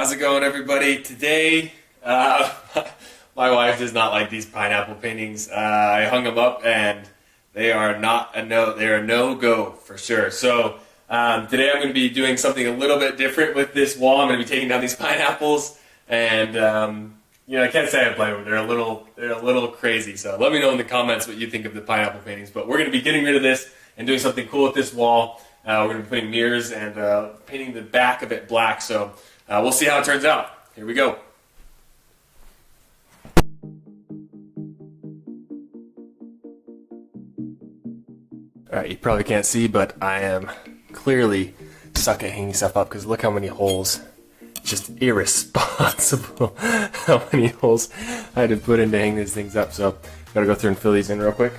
How's it going, everybody? Today, my wife does not like these pineapple paintings. I hung them up, and they are not a no. They are a no-go for sure. So today, I'm going to be doing something a little bit different with this wall. I'm going to be taking down these pineapples, and I can't say I blame them. They're a little crazy. So let me know in the comments what you think of the pineapple paintings. But we're going to be getting rid of this and doing something cool with this wall. We're going to be putting mirrors and painting the back of it black. So. We'll see how it turns out. Here we go. Alright, you probably can't see, but I am clearly stuck at hanging stuff up because look how many holes. Just irresponsible how many holes I had to put in to hang these things up. So, gotta go through and fill these in real quick.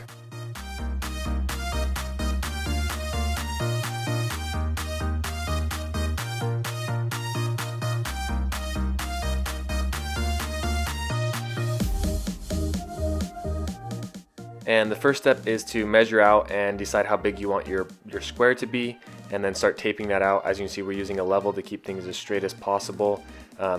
And the first step is to measure out and decide how big you want your square to be, and then start taping that out. As you can see, we're using a level to keep things as straight as possible.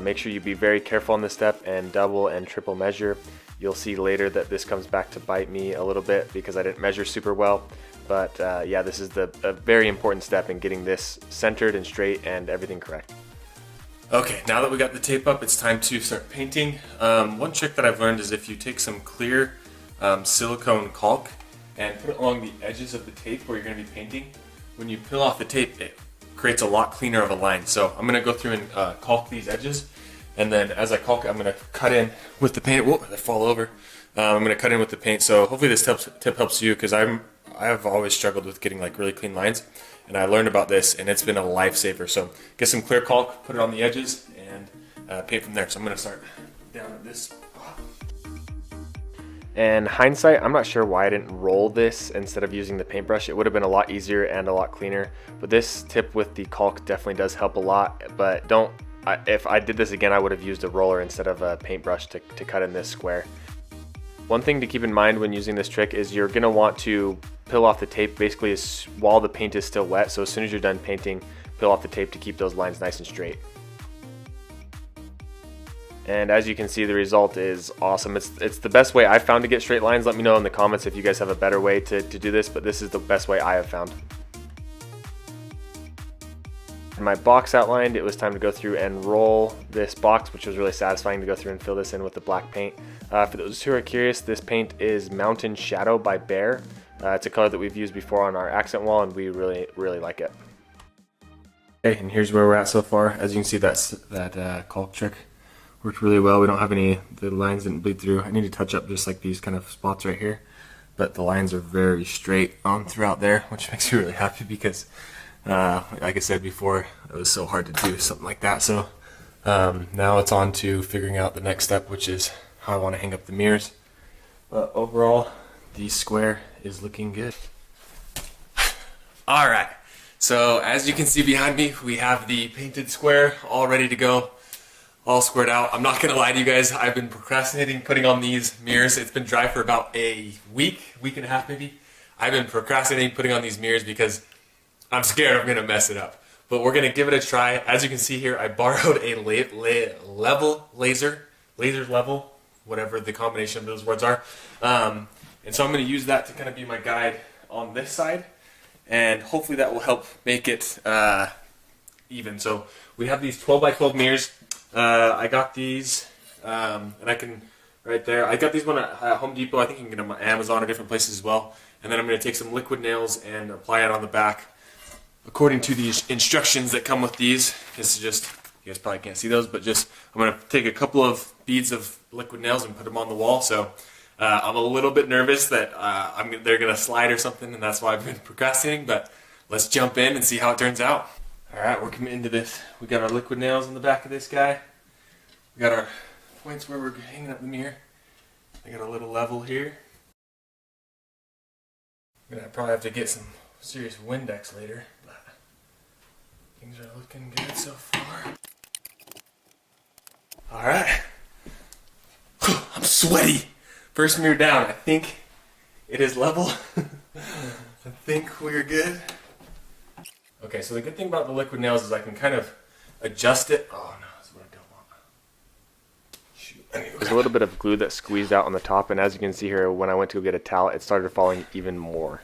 Make sure you be very careful on this step and double and triple measure. You'll see later that this comes back to bite me a little bit because I didn't measure super well. But yeah, this is a very important step in getting this centered and straight and everything correct. Okay, now that we got the tape up, it's time to start painting. One trick that I've learned is if you take some clear silicone caulk and put it along the edges of the tape where you're going to be painting. When you peel off the tape, it creates a lot cleaner of a line. So I'm going to go through and caulk these edges, and then as I caulk it, I'm going to cut in with the paint. Whoa, they fall over. I'm going to cut in with the paint. So hopefully this tip helps you, because I've always struggled with getting like really clean lines, and I learned about this, and it's been a lifesaver. So get some clear caulk, put it on the edges, and paint from there. So I'm going to start down at this. And hindsight, I'm not sure why I didn't roll this instead of using the paintbrush. It would have been a lot easier and a lot cleaner. But this tip with the caulk definitely does help a lot. But if I did this again, I would have used a roller instead of a paintbrush to cut in this square. One thing to keep in mind when using this trick is you're going to want to peel off the tape basically while the paint is still wet. So as soon as you're done painting, peel off the tape to keep those lines nice and straight. And as you can see, the result is awesome. It's the best way I've found to get straight lines. Let me know in the comments if you guys have a better way to do this, but this is the best way I have found. My box outlined, it was time to go through and roll this box, which was really satisfying to go through and fill this in with the black paint. For those who are curious, this paint is Mountain Shadow by Bear. It's a color that we've used before on our accent wall, and we really, really like it. Okay, and here's where we're at so far. As you can see, that caulk trick worked really well. We don't have the lines didn't bleed through. I need to touch up just like these kind of spots right here, but the lines are very straight on throughout there, which makes me really happy because like I said before, it was so hard to do something like that. So now it's on to figuring out the next step, which is how I want to hang up the mirrors. But overall, the square is looking good. Alright, so as you can see behind me, we have the painted square all ready to go. All squared out. I'm not gonna lie to you guys, I've been procrastinating putting on these mirrors. It's been dry for about a week and a half maybe. I've been procrastinating putting on these mirrors because I'm scared I'm gonna mess it up. But we're gonna give it a try. As you can see here, I borrowed a laser level, whatever the combination of those words are. And so I'm gonna use that to kind of be my guide on this side. And hopefully that will help make it even. So we have these 12 by 12 mirrors. I got these, and I can, right there, I got these one at Home Depot. I think you can get them on Amazon or different places as well. And then I'm going to take some liquid nails and apply it on the back according to the instructions that come with these. This is just, you guys probably can't see those, but just, I'm going to take a couple of beads of liquid nails and put them on the wall. So I'm a little bit nervous that they're going to slide or something, and that's why I've been procrastinating, but let's jump in and see how it turns out. Alright, we're coming into this. We got our liquid nails on the back of this guy. We got our points where we're hanging up the mirror. I got a little level here. I'm gonna probably have to get some serious Windex later, but things are looking good so far. Alright. I'm sweaty. First mirror down. I think it is level. I think we're good. Okay, so the good thing about the liquid nails is I can kind of adjust it. Oh no, that's what I don't There's a little bit of glue that squeezed out on the top, and as you can see here, when I went to go get a towel, it started falling even more.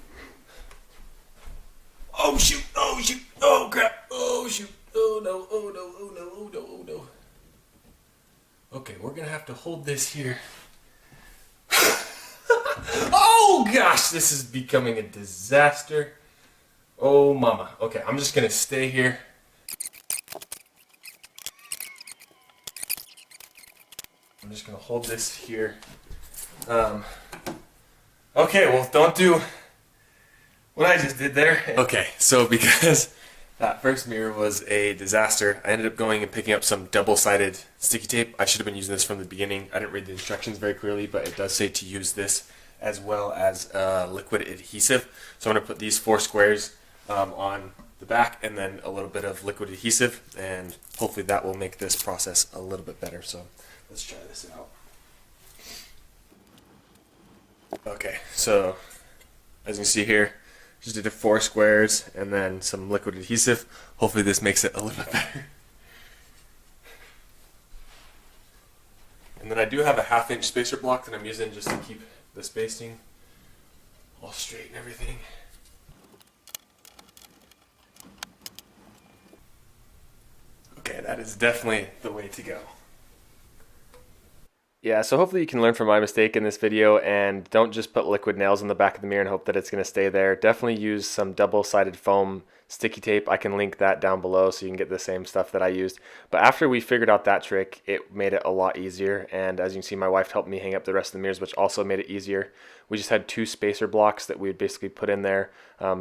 Oh shoot, oh shoot, oh crap, oh shoot, oh no, oh no, oh no, oh no, oh no. Okay, we're gonna have to hold this here. Oh gosh, this is becoming a disaster. Oh mama. Okay, I'm just gonna stay here. I'm just gonna hold this here. Okay, well, don't do what I just did there. Okay, so because that first mirror was a disaster, I ended up going and picking up some double-sided sticky tape. I should have been using this from the beginning. I didn't read the instructions very clearly, but it does say to use this as well as liquid adhesive. So I'm going to put these 4 squares on the back and then a little bit of liquid adhesive, and hopefully that will make this process a little bit better. So let's try this out. Okay, so as you can see here, just did 4 squares and then some liquid adhesive. Hopefully this makes it a little bit better. And then I do have a 1/2 inch spacer block that I'm using just to keep the spacing all straight and everything. Okay, that is definitely the way to go. Yeah, so hopefully you can learn from my mistake in this video, and don't just put liquid nails on the back of the mirror and hope that it's going to stay there. Definitely use some double-sided foam sticky tape. I can link that down below so you can get the same stuff that I used. But after we figured out that trick, it made it a lot easier, and as you can see, my wife helped me hang up the rest of the mirrors, which also made it easier. We just had 2 spacer blocks that we would basically put in there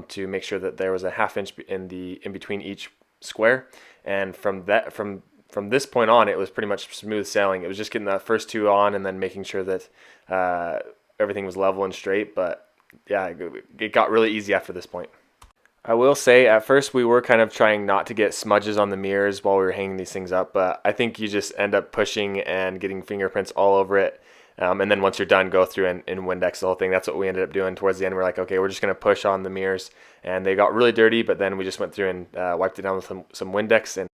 to make sure that there was a 1/2 inch in between each square, and from this point on, it was pretty much smooth sailing. It was just getting the first 2 on and then making sure that everything was level and straight. But yeah, it got really easy after this point. I will say, at first we were kind of trying not to get smudges on the mirrors while we were hanging these things up, but I think you just end up pushing and getting fingerprints all over it. And then once you're done, go through and Windex the whole thing. That's what we ended up doing towards the end. We're like, okay, we're just going to push on the mirrors. And they got really dirty, but then we just went through and wiped it down with some Windex.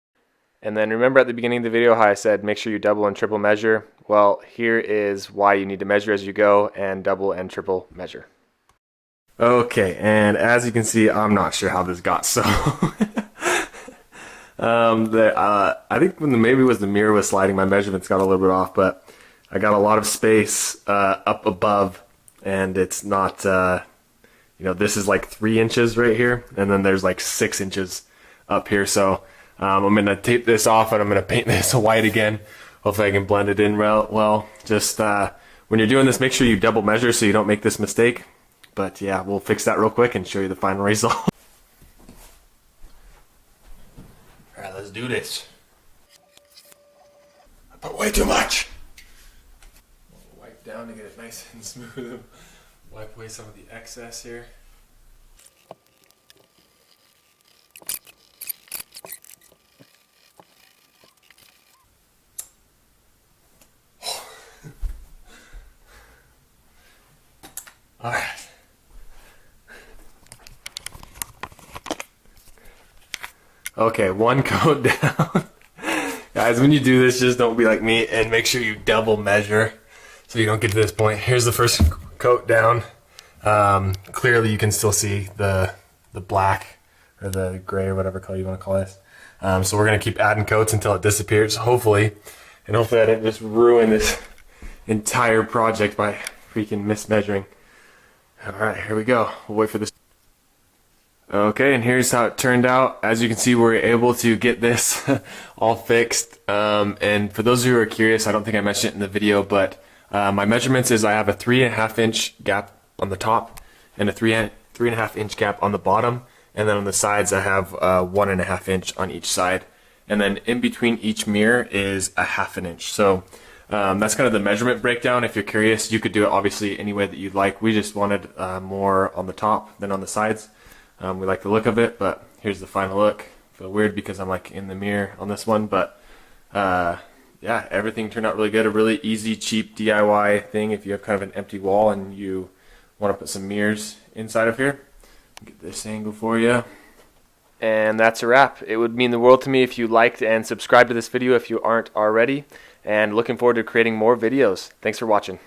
And then remember at the beginning of the video how I said make sure you double and triple measure? Well, here is why you need to measure as you go and double and triple measure. Okay, and as you can see, I'm not sure how this got so. I think maybe it was the mirror was sliding, my measurements got a little bit off, but I got a lot of space up above, and it's not, this is like 3 inches right here, and then there's like 6 inches up here, so I'm going to tape this off and I'm going to paint this white again. Hopefully I can blend it in well. Just when you're doing this, make sure you double measure so you don't make this mistake. But yeah, we'll fix that real quick and show you the final result. Alright, let's do this. I put way too much. Wipe down to get it nice and smooth. Wipe away some of the excess here. Alright. Okay, 1 coat down. Guys, when you do this, just don't be like me and make sure you double measure so you don't get to this point. Here's the first coat down. Clearly you can still see the black or the gray or whatever color you want to call this. So we're going to keep adding coats until it disappears, hopefully. And hopefully I didn't just ruin this entire project by freaking mismeasuring. Alright, here we go. We'll wait for this. Okay, and here's how it turned out. As you can see, we're able to get this all fixed. And for those of you who are curious, I don't think I mentioned it in the video, but my measurements is I have a 3.5 inch gap on the top and a 3.5 inch gap on the bottom. And then on the sides, I have 1.5 inch on each side. And then in between each mirror is a 1/2 inch. So that's kind of the measurement breakdown. If you're curious, you could do it obviously any way that you'd like. We just wanted more on the top than on the sides. We like the look of it, but here's the final look. I feel weird because I'm like in the mirror on this one, but yeah, everything turned out really good. A really easy, cheap DIY thing if you have kind of an empty wall and you want to put some mirrors inside of here. Get this angle for you. And that's a wrap. It would mean the world to me if you liked and subscribed to this video if you aren't already. And looking forward to creating more videos. Thanks for watching.